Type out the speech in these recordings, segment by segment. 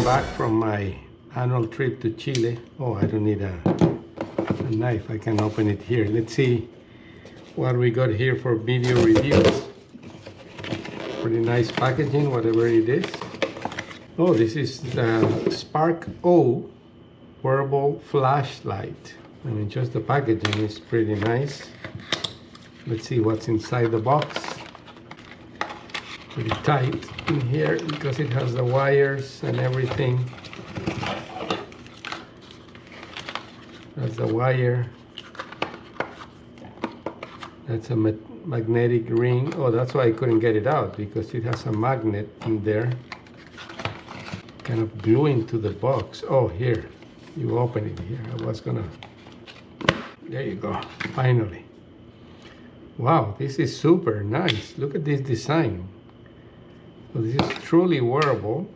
back from my annual trip to Chile. Oh, I don't need a knife. I can open it here. Let's see what we got here for video reviews. Pretty nice packaging, whatever it is. Oh, this is the SparkO wearable flashlight. I mean, just the packaging is pretty nice. Let's see what's inside the box. Pretty tight in here because it has the wires and everything. That's the wire. That's a magnetic ring. Oh, that's why I couldn't get it out, because it has a magnet in there, kind of gluing to the box. Oh, here, you open it here. I was gonna, there you go, finally. Wow, this is super nice. Look at this design. So this is truly wearable,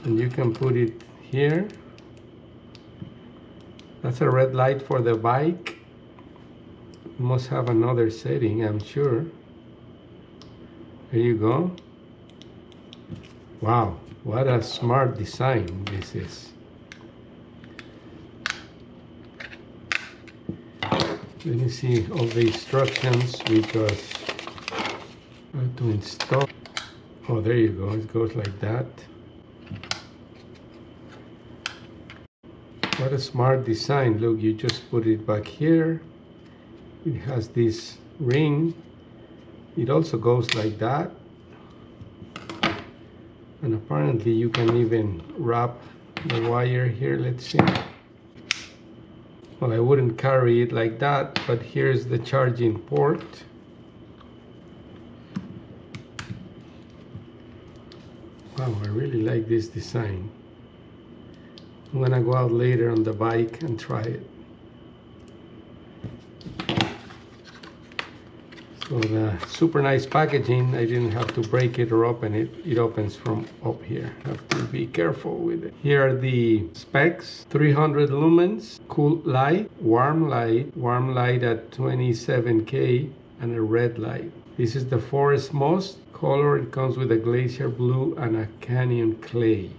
and you can put it here. That's a red light for the bike. It must have another setting, I'm sure. There you go. Wow, what a smart design this is. Let me see all the instructions, because how to install. Oh, there you go, it goes like that. What a smart design. Look, you just put it back here. It has this ring. It also goes like that. And apparently you can even wrap the wire here. Let's see. Well, I wouldn't carry it like that, but here's the charging port. Wow, I really like this design. I'm gonna go out later on the bike and try it. So the super nice packaging, I didn't have to break it or open it. It opens from up here. Have to be careful with it. Here are the specs. 300 lumens, cool light, warm light at 27K, and a red light. This is the Forest Moss color. It comes with a glacier blue and a canyon clay.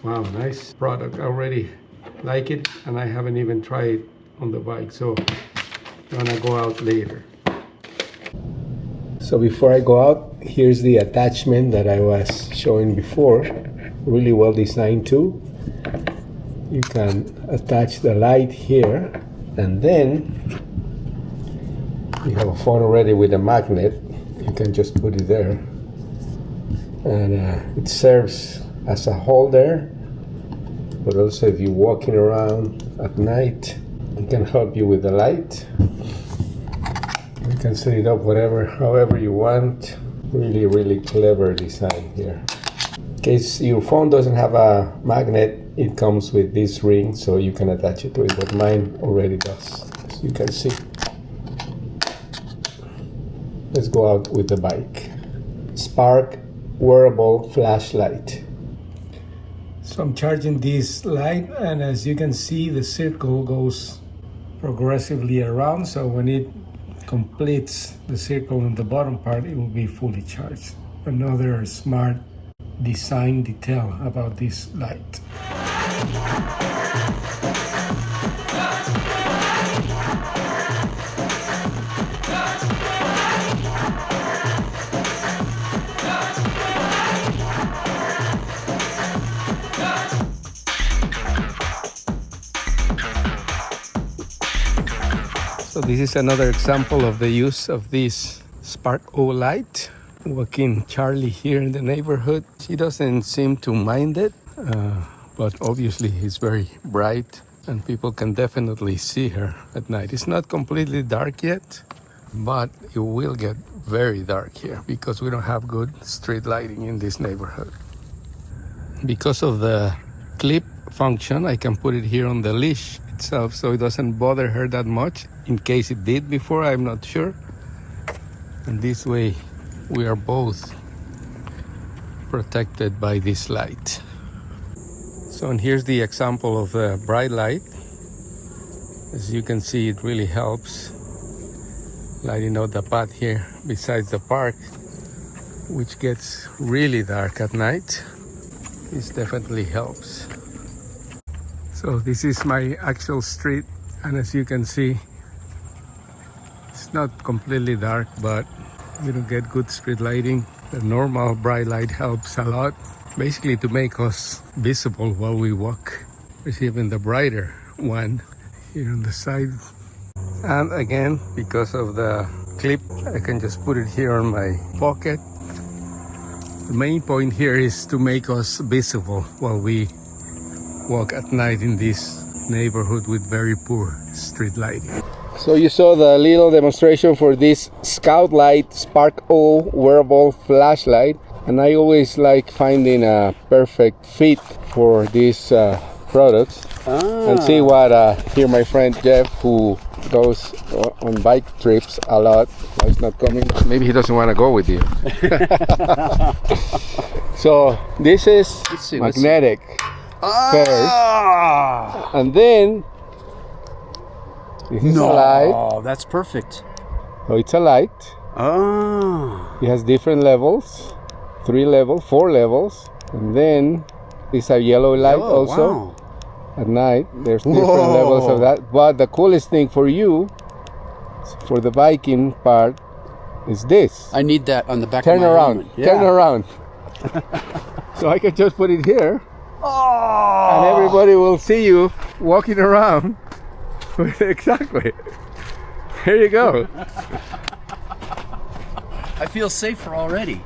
Wow, nice product. I already like it, and I haven't even tried it on the bike, so I'm gonna go out later. So before I go out, here's the attachment that I was showing before. Really well designed too. You can attach the light here, and then you have a phone already with a magnet. You can just put it there, and it serves as a holder, but also if you're walking around at night, it can help you with the light. You can set it up however you want. Really, really clever design here. In case your phone doesn't have a magnet, it comes with this ring, so you can attach it to it, but mine already does, as you can see. Let's go out with the bike. Spark wearable flashlight. So I'm charging this light, and as you can see, the circle goes progressively around, so when it completes the circle in the bottom part, it will be fully charged. Another smart design detail about this light. So this is another example of the use of this SparkO light. Walking Charlie here in the neighborhood. She doesn't seem to mind it, but obviously it's very bright and people can definitely see her at night. It's not completely dark yet, but it will get very dark here because we don't have good street lighting in this neighborhood. Because of the clip function, I can put it here on the leash itself, so it doesn't bother her that much. In case it did before, I'm not sure. And this way we are both protected by this light. So, and here's the example of the bright light. As you can see, it really helps lighting out the path here besides the park, which gets really dark at night. This definitely helps. So this is my actual street, and as you can see, it's not completely dark, but you don't get good street lighting. The normal bright light helps a lot, basically to make us visible while we walk. There's even the brighter one here on the side. And again, because of the clip, I can just put it here on my pocket. The main point here is to make us visible while we walk at night in this neighborhood with very poor street lighting. So you saw the little demonstration for this Scout Light SparkO wearable flashlight, and I always like finding a perfect fit for these products. And see what here my friend Jeff, who goes on bike trips a lot. Well, he's not coming. Maybe he doesn't want to go with you. So this is magnetic first, and then this is a light. Oh, that's perfect. So it's a light. Oh. It has different levels, 3 levels, 4 levels, and then it's a yellow light also. Wow. At night, there's different levels of that. But the coolest thing for you, for the biking part, is this. I need that on the back Turn of my around. helmet. Yeah. Turn around. So I can just put it here, Oh. and everybody will see you walking around. Exactly. Here you go. I feel safer already.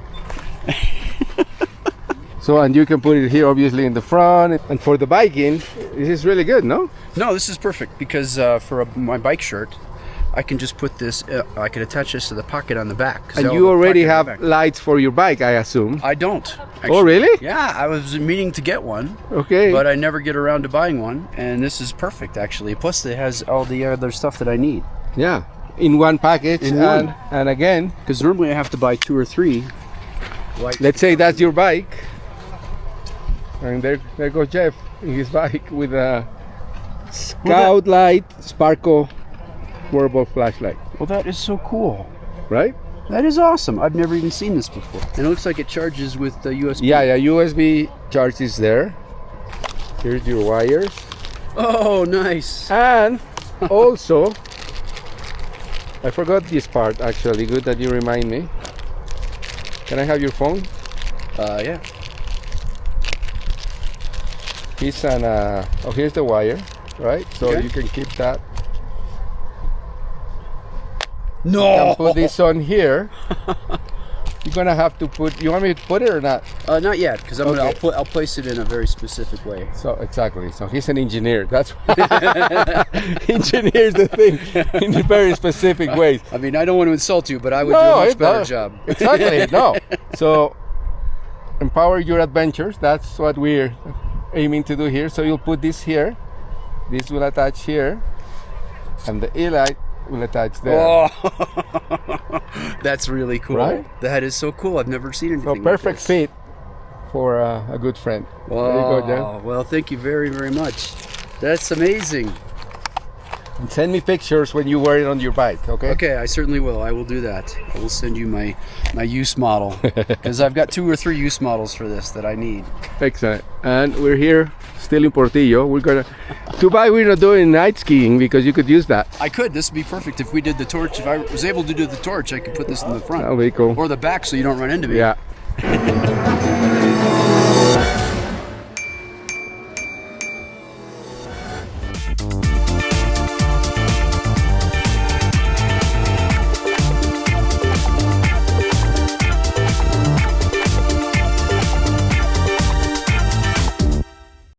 So, and you can put it here obviously in the front. And for the biking, this is really good, no? No, this is perfect because for my bike shirt, I can just put this, I can attach this to the pocket on the back. And you already have lights for your bike, I assume. I don't. Actually. Oh, really? Yeah, I was meaning to get one. Okay. But I never get around to buying one. And this is perfect, actually. Plus, it has all the other stuff that I need. Yeah, in one package. And again, because normally I have to buy 2 or 3. Let's say that's your bike. And there goes Jeff in his bike with a Scout Light SparkO wearable flashlight. Well, that is so cool. Right? That is awesome. I've never even seen this before. And it looks like it charges with the USB. Yeah, USB charge is there. Here's your wires. Oh, nice. And also, I forgot this part actually. Good that you remind me. Can I have your phone? Yeah. It's an here's the wire, right? So Okay. you can keep that. No. You can put this on here. You're gonna have to put. You want me to put it or not? Not yet, because Okay. I'll place it in a very specific way. So exactly. So he's an engineer. That's engineers the thing in very specific ways. I mean, I don't want to insult you, but I would do a much better job. Exactly. No. So empower your adventures. That's what we're aiming to do here. So you'll put this here. This will attach here, and the e-light will attach there. Oh, that's really cool. Right? That is so cool. I've never seen anything So perfect like this. fit for a good friend. There you go, Jeff. Well, thank you very, very much. That's amazing. And send me pictures when you wear it on your bike, okay? Okay, I certainly will. I will do that. I will send you my use model because I've got 2 or 3 use models for this that I need. Excellent. And we're here still in Portillo. We're gonna we're not doing night skiing because you could use that. I could. This would be perfect if we did the torch. If I was able to do the torch, I could put this in the front That would be cool. or the back so you don't run into me. Yeah.